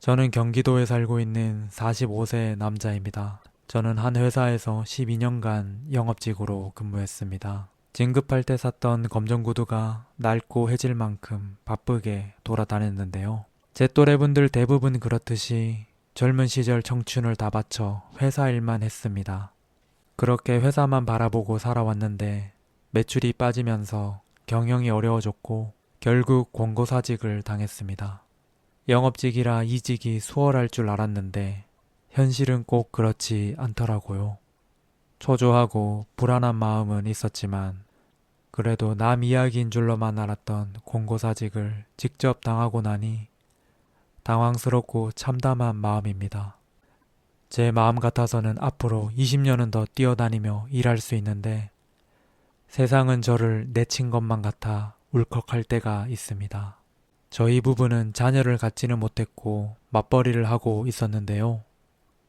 저는 경기도에 살고 있는 45세 남자입니다. 저는 한 회사에서 12년간 영업직으로 근무했습니다. 진급할 때 샀던 검정 구두가 낡고 해질 만큼 바쁘게 돌아다녔는데요. 제 또래분들 대부분 그렇듯이 젊은 시절 청춘을 다 바쳐 회사 일만 했습니다. 그렇게 회사만 바라보고 살아왔는데 매출이 빠지면서 경영이 어려워졌고 결국 권고사직을 당했습니다. 영업직이라 이직이 수월할 줄 알았는데 현실은 꼭 그렇지 않더라고요. 초조하고 불안한 마음은 있었지만 그래도 남 이야기인 줄로만 알았던 권고사직을 직접 당하고 나니 당황스럽고 참담한 마음입니다. 제 마음 같아서는 앞으로 20년은 더 뛰어다니며 일할 수 있는데 세상은 저를 내친 것만 같아 울컥할 때가 있습니다. 저희 부부는 자녀를 갖지는 못했고 맞벌이를 하고 있었는데요.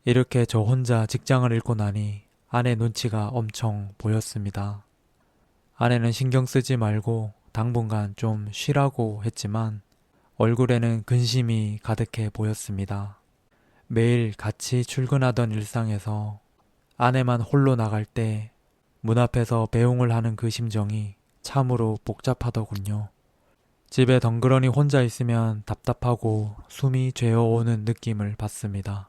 이렇게 저 혼자 직장을 잃고 나니 아내 눈치가 엄청 보였습니다. 아내는 신경 쓰지 말고 당분간 좀 쉬라고 했지만 얼굴에는 근심이 가득해 보였습니다. 매일 같이 출근하던 일상에서 아내만 홀로 나갈 때 문 앞에서 배웅을 하는 그 심정이 참으로 복잡하더군요. 집에 덩그러니 혼자 있으면 답답하고 숨이 죄어오는 느낌을 받습니다.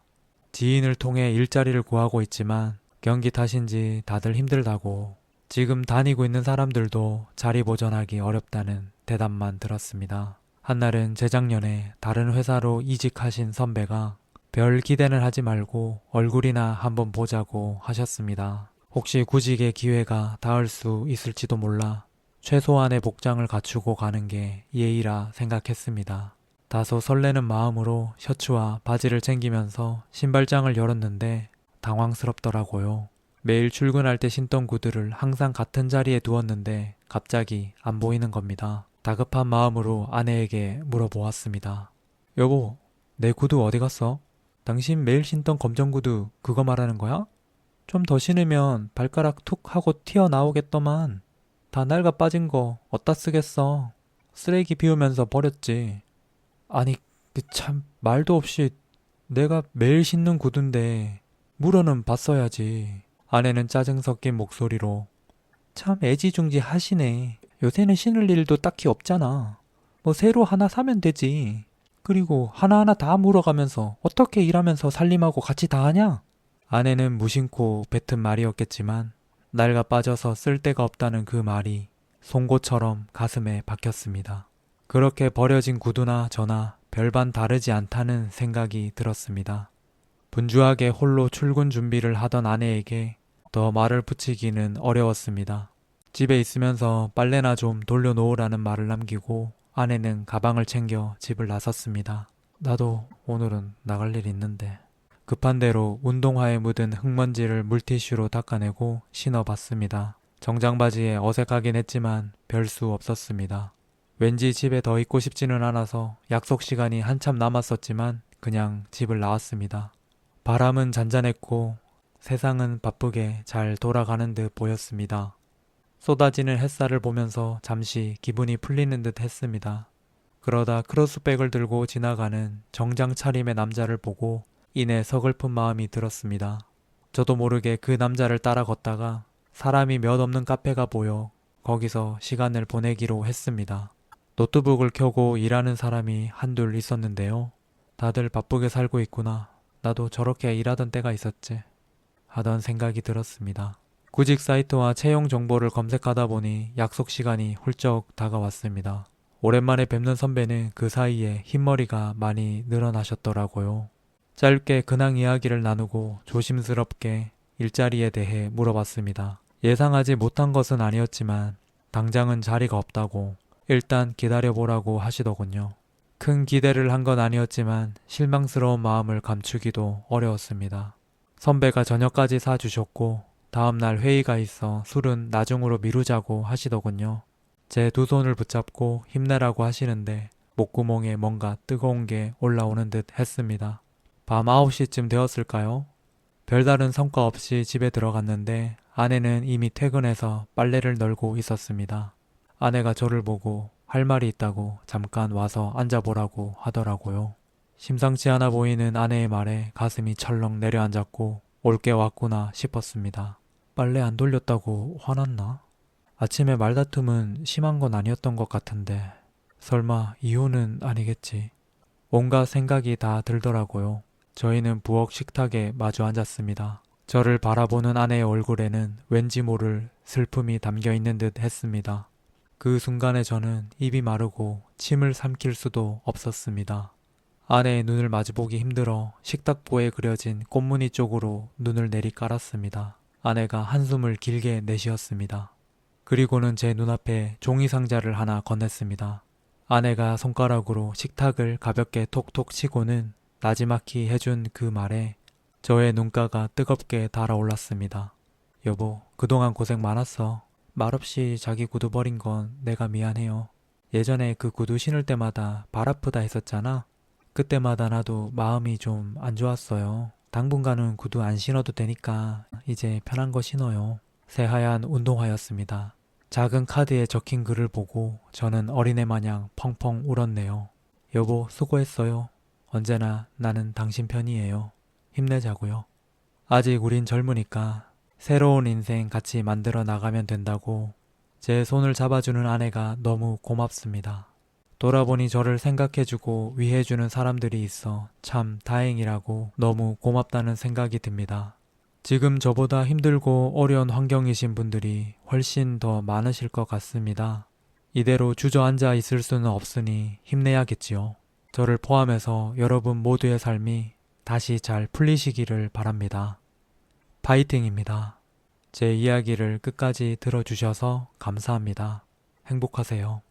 지인을 통해 일자리를 구하고 있지만 경기 탓인지 다들 힘들다고 지금 다니고 있는 사람들도 자리 보존하기 어렵다는 대답만 들었습니다. 한날은 재작년에 다른 회사로 이직하신 선배가 별 기대는 하지 말고 얼굴이나 한번 보자고 하셨습니다. 혹시 구직의 기회가 닿을 수 있을지도 몰라 최소한의 복장을 갖추고 가는 게 예의라 생각했습니다. 다소 설레는 마음으로 셔츠와 바지를 챙기면서 신발장을 열었는데 당황스럽더라고요. 매일 출근할 때 신던 구두를 항상 같은 자리에 두었는데 갑자기 안 보이는 겁니다. 다급한 마음으로 아내에게 물어보았습니다. 여보, 내 구두 어디 갔어? 당신 매일 신던 검정 구두 그거 말하는 거야? 좀 더 신으면 발가락 툭 하고 튀어나오겠더만. 다 낡아 빠진 거 어디다 쓰겠어. 쓰레기 비우면서 버렸지. 아니 그 참 말도 없이 내가 매일 신는 구두인데 물어는 봤어야지. 아내는 짜증 섞인 목소리로 참 애지중지 하시네. 요새는 신을 일도 딱히 없잖아. 뭐 새로 하나 사면 되지. 그리고 하나하나 다 물어가면서 어떻게 일하면서 살림하고 같이 다 하냐? 아내는 무심코 뱉은 말이었겠지만 낡아 빠져서 쓸데가 없다는 그 말이 송곳처럼 가슴에 박혔습니다. 그렇게 버려진 구두나 저나 별반 다르지 않다는 생각이 들었습니다. 분주하게 홀로 출근 준비를 하던 아내에게 더 말을 붙이기는 어려웠습니다. 집에 있으면서 빨래나 좀 돌려놓으라는 말을 남기고 아내는 가방을 챙겨 집을 나섰습니다. 나도 오늘은 나갈 일 있는데. 급한 대로 운동화에 묻은 흙먼지를 물티슈로 닦아내고 신어봤습니다. 정장 바지에 어색하긴 했지만 별 수 없었습니다. 왠지 집에 더 있고 싶지는 않아서 약속 시간이 한참 남았었지만 그냥 집을 나왔습니다. 바람은 잔잔했고 세상은 바쁘게 잘 돌아가는 듯 보였습니다. 쏟아지는 햇살을 보면서 잠시 기분이 풀리는 듯 했습니다. 그러다 크로스백을 들고 지나가는 정장 차림의 남자를 보고 이내 서글픈 마음이 들었습니다. 저도 모르게 그 남자를 따라 걷다가 사람이 몇 없는 카페가 보여 거기서 시간을 보내기로 했습니다. 노트북을 켜고 일하는 사람이 한둘 있었는데요. 다들 바쁘게 살고 있구나. 나도 저렇게 일하던 때가 있었지. 하던 생각이 들었습니다. 구직 사이트와 채용 정보를 검색하다 보니 약속 시간이 훌쩍 다가왔습니다. 오랜만에 뵙는 선배는 그 사이에 흰머리가 많이 늘어나셨더라고요. 짧게 근황 이야기를 나누고 조심스럽게 일자리에 대해 물어봤습니다. 예상하지 못한 것은 아니었지만 당장은 자리가 없다고 일단 기다려보라고 하시더군요. 큰 기대를 한 건 아니었지만 실망스러운 마음을 감추기도 어려웠습니다. 선배가 저녁까지 사주셨고 다음날 회의가 있어 술은 나중으로 미루자고 하시더군요. 제 두 손을 붙잡고 힘내라고 하시는데 목구멍에 뭔가 뜨거운 게 올라오는 듯 했습니다. 밤 9시쯤 되었을까요? 별다른 성과 없이 집에 들어갔는데 아내는 이미 퇴근해서 빨래를 널고 있었습니다. 아내가 저를 보고 할 말이 있다고 잠깐 와서 앉아보라고 하더라고요. 심상치 않아 보이는 아내의 말에 가슴이 철렁 내려앉았고 올 게 왔구나 싶었습니다. 빨래 안 돌렸다고 화났나? 아침에 말다툼은 심한 건 아니었던 것 같은데 설마 이유는 아니겠지. 온갖 생각이 다 들더라고요. 저희는 부엌 식탁에 마주 앉았습니다. 저를 바라보는 아내의 얼굴에는 왠지 모를 슬픔이 담겨 있는 듯 했습니다. 그 순간에 저는 입이 마르고 침을 삼킬 수도 없었습니다. 아내의 눈을 마주보기 힘들어 식탁보에 그려진 꽃무늬 쪽으로 눈을 내리깔았습니다. 아내가 한숨을 길게 내쉬었습니다. 그리고는 제 눈앞에 종이 상자를 하나 건넸습니다. 아내가 손가락으로 식탁을 가볍게 톡톡 치고는 나지막히 해준 그 말에 저의 눈가가 뜨겁게 달아올랐습니다. 여보, 그동안 고생 많았어. 말없이 자기 구두 버린 건 내가 미안해요. 예전에 그 구두 신을 때마다 발 아프다 했었잖아. 그때마다 나도 마음이 좀 안 좋았어요. 당분간은 구두 안 신어도 되니까 이제 편한 거 신어요. 새하얀 운동화였습니다. 작은 카드에 적힌 글을 보고 저는 어린애 마냥 펑펑 울었네요. 여보, 수고했어요. 언제나 나는 당신 편이에요. 힘내자고요. 아직 우린 젊으니까 새로운 인생 같이 만들어 나가면 된다고 제 손을 잡아주는 아내가 너무 고맙습니다. 돌아보니 저를 생각해주고 위해주는 사람들이 있어 참 다행이라고 너무 고맙다는 생각이 듭니다. 지금 저보다 힘들고 어려운 환경이신 분들이 훨씬 더 많으실 것 같습니다. 이대로 주저앉아 있을 수는 없으니 힘내야겠지요. 저를 포함해서 여러분 모두의 삶이 다시 잘 풀리시기를 바랍니다. 파이팅입니다. 제 이야기를 끝까지 들어주셔서 감사합니다. 행복하세요.